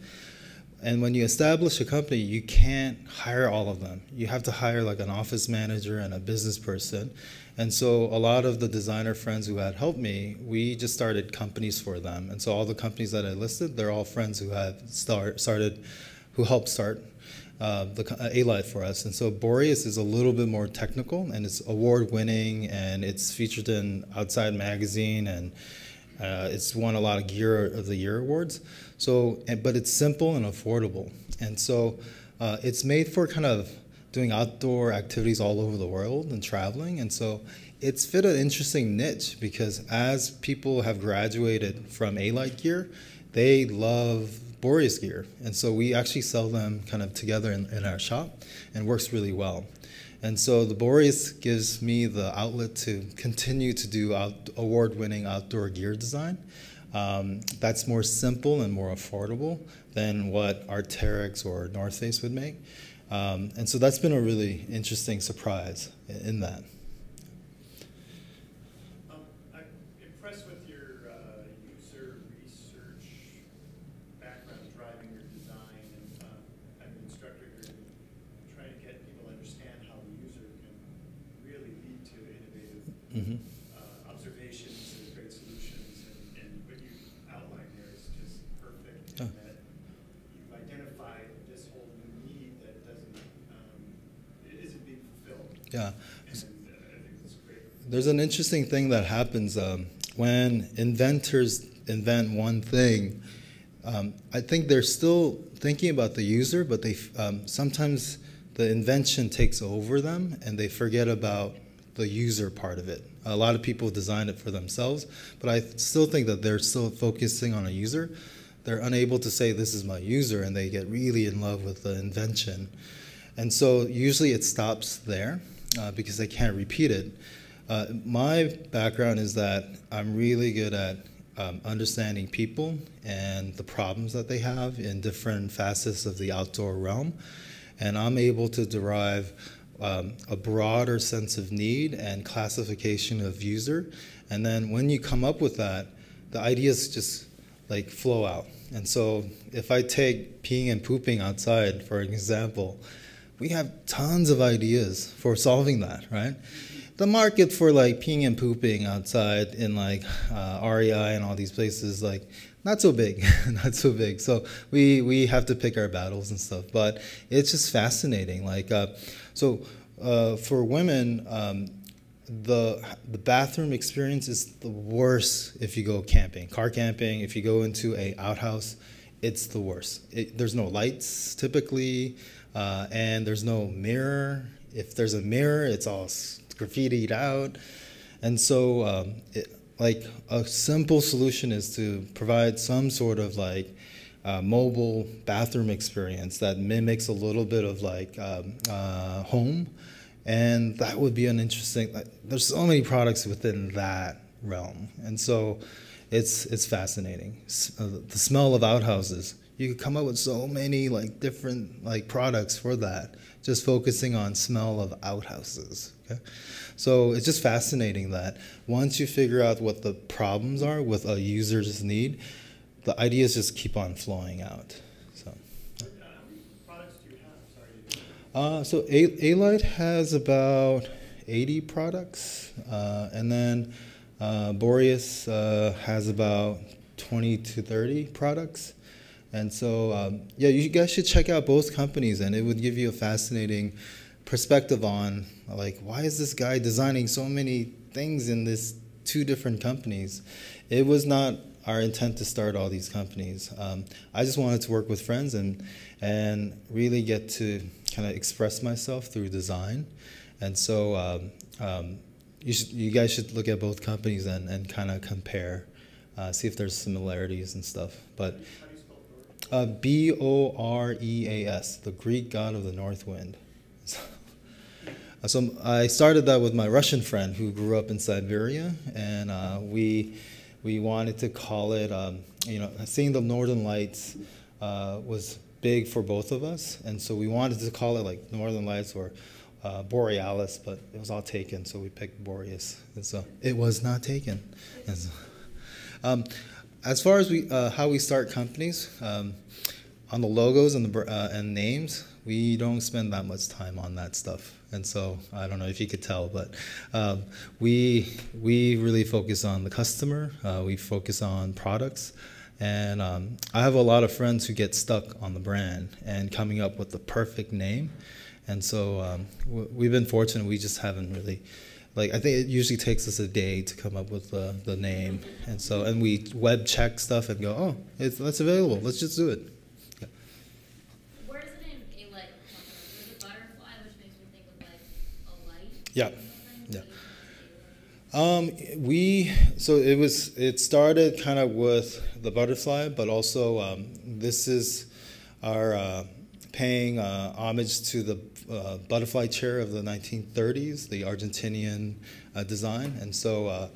And when you establish a company, you can't hire all of them. You have to hire like an office manager and a business person. And so a lot of the designer friends who had helped me, we just started companies for them. And so all the companies that I listed, they're all friends who have who helped start the Alite for us. And so Boreas is a little bit more technical, and it's award-winning, and it's featured in Outside Magazine, and it's won a lot of Gear of the Year awards. So, but it's simple and affordable. And so it's made for kind of doing outdoor activities all over the world and traveling. And so it's fit an interesting niche, because as people have graduated from Alite gear, they love Boreas gear. And so we actually sell them kind of together in our shop, and works really well. And so the Boreas gives me the outlet to continue to do award-winning outdoor gear design. That's more simple and more affordable than what Arc'teryx or North Face would make. And so that's been a really interesting surprise in that. I'm impressed with your user research background driving your design, and I'm an instructor here trying to get people to understand how the user can really lead to innovative observations and great solutions, and what you outlined there is just perfect. Oh. That you've identified this whole new need that isn't being fulfilled. Yeah. And I think that's great. There's an interesting thing that happens when inventors invent one thing. I think they're still thinking about the user, but they sometimes the invention takes over them, and they forget about the user part of it. A lot of people design it for themselves, but I still think that they're still focusing on a user. They're unable to say, this is my user, and they get really in love with the invention. And so usually it stops there because they can't repeat it. My background is that I'm really good at understanding people and the problems that they have in different facets of the outdoor realm. And I'm able to derive a broader sense of need and classification of user. And then when you come up with that, the ideas just like flow out. And so if I take peeing and pooping outside, for example, we have tons of ideas for solving that, right? The market for like peeing and pooping outside in like REI and all these places, like not so big, not so big. So we have to pick our battles and stuff, but it's just fascinating. Like for women, the bathroom experience is the worst if you go camping, car camping. If you go into a outhouse, it's the worst. There's no lights typically, and there's no mirror. If there's a mirror, it's all graffitied out. And so like a simple solution is to provide some sort of like mobile bathroom experience that mimics a little bit of like home. And that would be an interesting, like, there's so many products within that realm. And so it's fascinating. The smell of outhouses. You could come up with so many like different like products for that, just focusing on smell of outhouses. Okay? So it's just fascinating that once you figure out what the problems are with a user's need, the ideas just keep on flowing out. So. How many products do you have? Sorry. So Alite has about 80 products, and then Boreas has about 20 to 30 products. And so, yeah, you guys should check out both companies, and it would give you a fascinating perspective on, like, why is this guy designing so many things in this 2 different companies? It was not our intent to start all these companies. I just wanted to work with friends and really get to kind of express myself through design. And so you guys should look at both companies and kind of compare, see if there's similarities and stuff. But Boreas, the Greek god of the north wind. So I started that with my Russian friend who grew up in Siberia, and we wanted to call it, you know, seeing the northern lights was big for both of us, and so we wanted to call it like Northern Lights or Borealis, but it was all taken, so we picked Boreas, and so it was not taken. And so, as far as how we start companies, on the logos and and names, we don't spend that much time on that stuff. And so I don't know if you could tell, but we really focus on the customer. We focus on products. And I have a lot of friends who get stuck on the brand and coming up with the perfect name. And so we've been fortunate. We just haven't really, like, I think it usually takes us a day to come up with the name. And so, and we web check stuff and go, oh, that's available. Let's just do it. Yeah. Where does the name Alite come from? There's a butterfly, which makes me think of like a light. Yeah. Yeah. So it started kind of with the butterfly, but also this is our paying homage to the butterfly chair of the 1930s, the Argentinian design, and so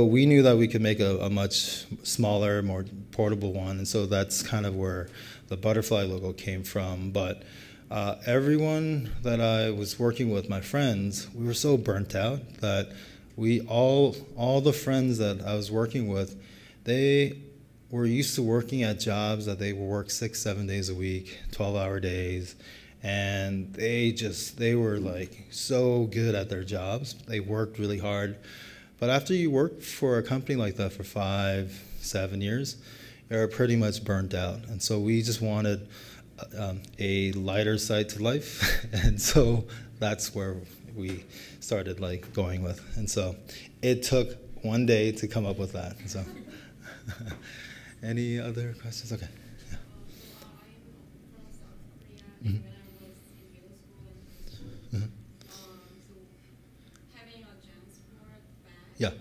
we knew that we could make a much smaller, more portable one, and so that's kind of where the butterfly logo came from. But everyone that I was working with, my friends, we were so burnt out that all the friends that I was working with, they were used to working at jobs that they would work 6-7 days a week, 12-hour days, and they were like so good at their jobs. They worked really hard. But after you work for a company like that for 5-7 years, you're pretty much burnt out. And so we just wanted a lighter side to life, and so that's where we started like going with. And so it took one day to come up with that. So any other questions? Okay. Yeah. Mm-hmm. Mm-hmm. Yeah.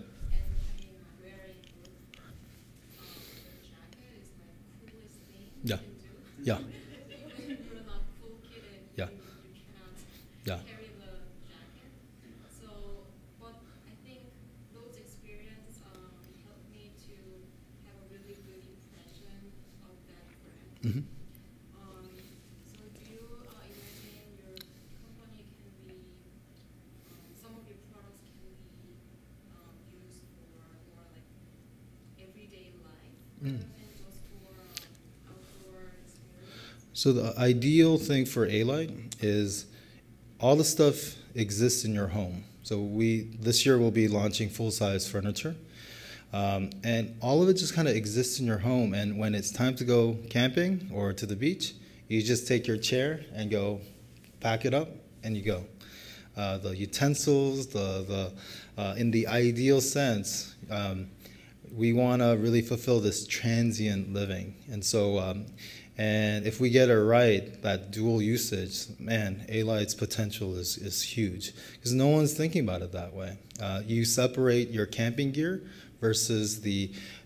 Yeah. Yeah. Yeah. Yeah. Carry the jacket. So, but I think those experiences helped me to have a really good impression of that brand. Mm-hmm. So do you imagine your company can be, some of your products can be used for more like everyday life rather than just for outdoor experience? So the ideal thing for Alite is all the stuff exists in your home. So this year we'll be launching full-size furniture. And all of it just kind of exists in your home. And when it's time to go camping or to the beach, you just take your chair and go pack it up and you go. The utensils, in the ideal sense, we want to really fulfill this transient living. And so, and if we get it right, that dual usage, man, Alite's potential is huge, because no one's thinking about it that way. You separate your camping gear versus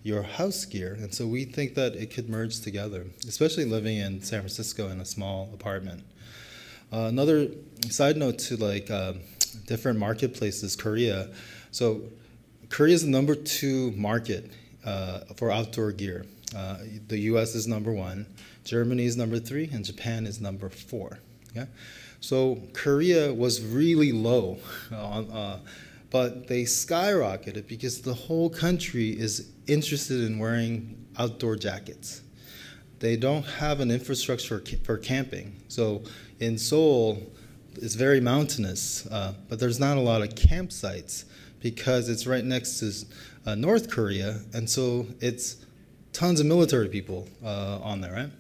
your house gear, and so we think that it could merge together, especially living in San Francisco in a small apartment. Another side note to like different marketplaces, Korea. So Korea is the #2 market for outdoor gear. The U.S. is #1, Germany is #3, and Japan is #4. Okay? So Korea was really low, but they skyrocketed because the whole country is interested in wearing outdoor jackets. They don't have an infrastructure for camping. So in Seoul, it's very mountainous, but there's not a lot of campsites because it's right next to North Korea, and so it's tons of military people on there, right?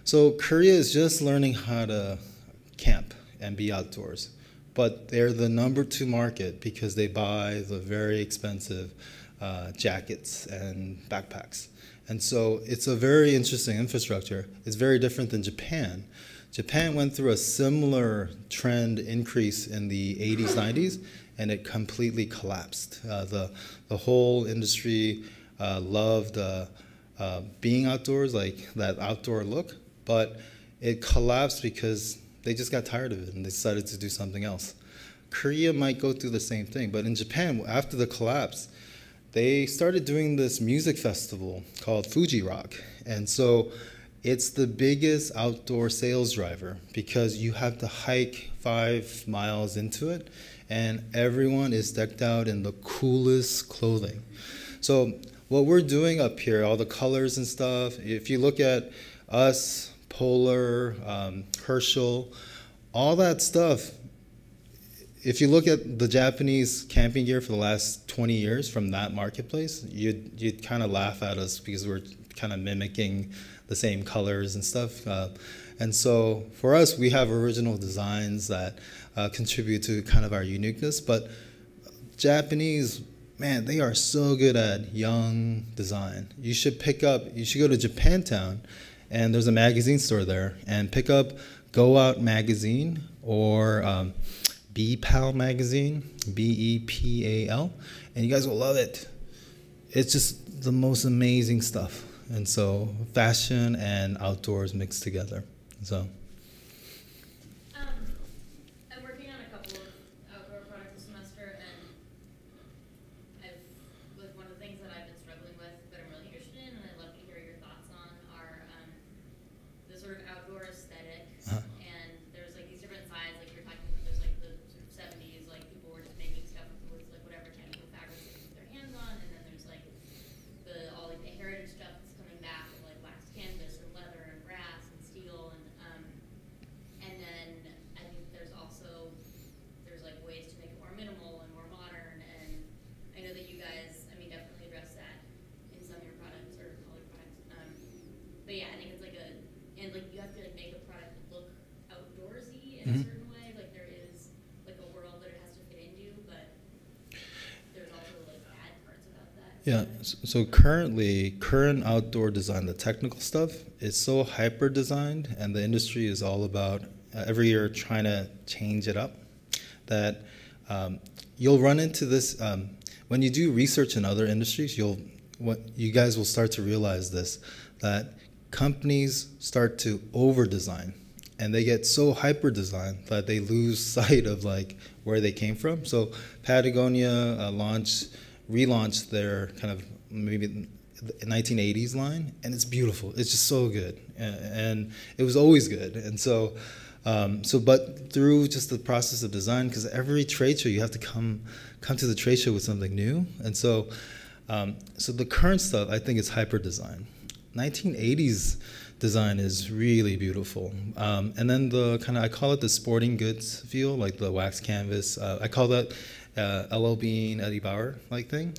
So Korea is just learning how to camp and be outdoors, but they're the #2 market because they buy the very expensive jackets and backpacks. And so it's a very interesting infrastructure. It's very different than Japan. Japan went through a similar trend increase in the 80s, 90s, and it completely collapsed. The whole industry loved being outdoors, like that outdoor look, but it collapsed because they just got tired of it and they decided to do something else. Korea might go through the same thing, but in Japan, after the collapse, they started doing this music festival called Fuji Rock. And so it's the biggest outdoor sales driver because you have to hike 5 miles into it, and everyone is decked out in the coolest clothing. So what we're doing up here, all the colors and stuff, if you look at us, Polar, Herschel, all that stuff, if you look at the Japanese camping gear for the last 20 years from that marketplace, you'd kind of laugh at us because we're kind of mimicking the same colors and stuff. And so for us, we have original designs that contribute to kind of our uniqueness. But Japanese, man, they are so good at young design. You should go to Japantown, and there's a magazine store there, and pick up Go Out magazine or BPAL magazine, BEPAL, and you guys will love it. It's just the most amazing stuff. And so fashion and outdoors mixed together. So I'm working on a couple of outdoor products this semester, and one of the things that I've been struggling with that I'm really interested in, and I'd love to hear your thoughts on, are the sort of outdoor aesthetic. And there's like these different sides, like you're talking about, there's like the sort of 70s, like people were just making stuff with like whatever technical fabrics they could put their hands on, and then there's like all like the heritage stuff that's coming back with like waxed canvas and leather and brass and steel, and then I think there's like ways to make it more minimal and more modern, and I know that you guys, I mean, definitely address that in some of your products or all your products. But yeah, I think it's like and like you have to like make a product look outdoorsy in a certain way. Like there is like a world that it has to fit into, but there's also like bad parts about that. yeah, so current outdoor design, the technical stuff is so hyper designed, and the industry is all about every year trying to change it up, that you'll run into this when you do research in other industries. You guys will start to realize this, that companies start to over design, and they get so hyper designed that they lose sight of like where they came from. So Patagonia relaunched their kind of maybe 1980s line, and it's beautiful. It's just so good, and it was always good. And so, but through just the process of design, because every trade show you have to come to the trade show with something new, and so the current stuff I think is hyper design. 1980s design is really beautiful, and then I call it the sporting goods feel, like the wax canvas. I call that L.L. Bean, Eddie Bauer like thing,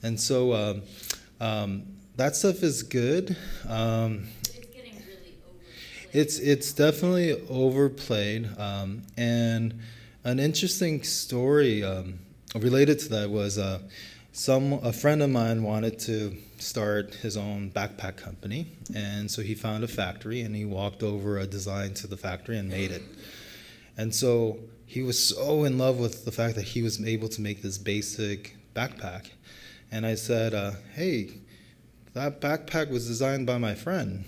and so that stuff is good. It's getting really overplayed. It's definitely overplayed, and an interesting story related to that was a friend of mine wanted to start his own backpack company, and so he found a factory and he walked over a design to the factory and made it. And so he was so in love with the fact that he was able to make this basic backpack. And I said, hey, that backpack was designed by my friend,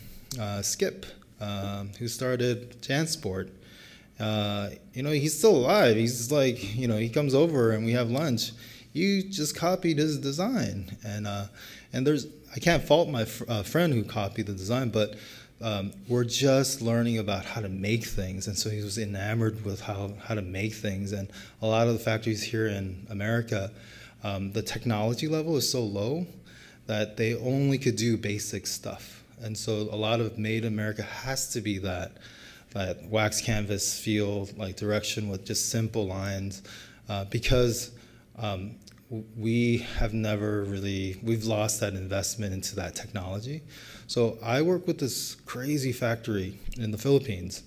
Skip, who started Jansport. He's still alive. He's like, he comes over and we have lunch. You just copied his design. And I can't fault my friend who copied the design, but we're just learning about how to make things. And so he was enamored with how to make things. And a lot of the factories here in America, the technology level is so low that they only could do basic stuff. And so a lot of Made in America has to be that wax canvas feel, like direction with just simple lines, because we've lost that investment into that technology. So I work with this crazy factory in the Philippines,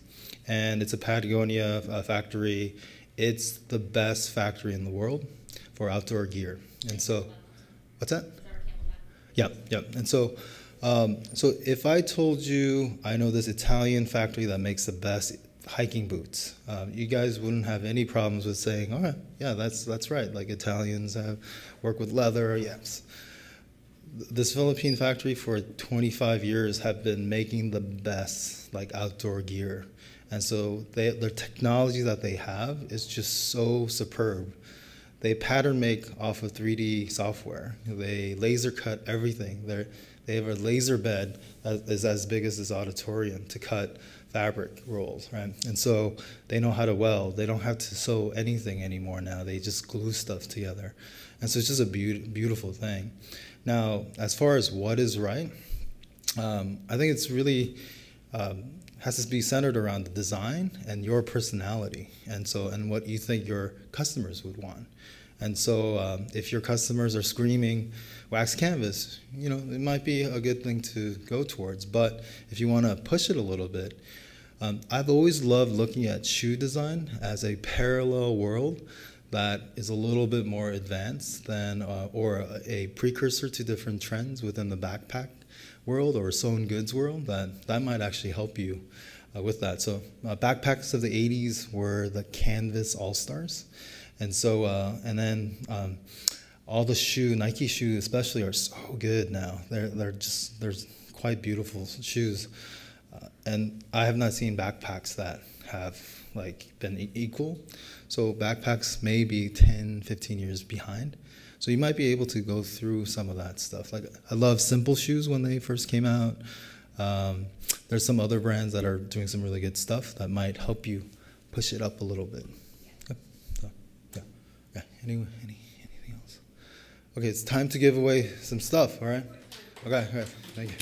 and it's a Patagonia factory. It's the best factory in the world for outdoor gear. And so, what's that? Yeah. And so, so if I told you I know this Italian factory that makes the best hiking boots, you guys wouldn't have any problems with saying, "Oh, yeah, that's right." Like Italians work with leather. Yes. This Philippine factory for 25 years have been making the best like outdoor gear, and so their technology that they have is just so superb. They pattern make off of 3D software. They laser cut everything. They have a laser bed that is as big as this auditorium to cut fabric rolls, right? And so they know how to weld. They don't have to sew anything anymore now. They just glue stuff together. And so it's just a beautiful thing. Now, as far as what is right, I think it's really has to be centered around the design and your personality, and what you think your customers would want. And so if your customers are screaming wax canvas, it might be a good thing to go towards. But if you want to push it a little bit, I've always loved looking at shoe design as a parallel world that is a little bit more advanced than, or a precursor to different trends within the backpack world or sewn goods world, that might actually help you with that. So backpacks of the 80s were the canvas all-stars. And so, and then all the Nike shoes especially are so good now. They're quite beautiful shoes. And I have not seen backpacks that have been equal. So backpacks may be 10, 15 years behind. So you might be able to go through some of that stuff. Like I love Simple shoes when they first came out. There's some other brands that are doing some really good stuff that might help you push it up a little bit. Yeah. Anything else? Okay, it's time to give away some stuff. All right. Okay. Thank you.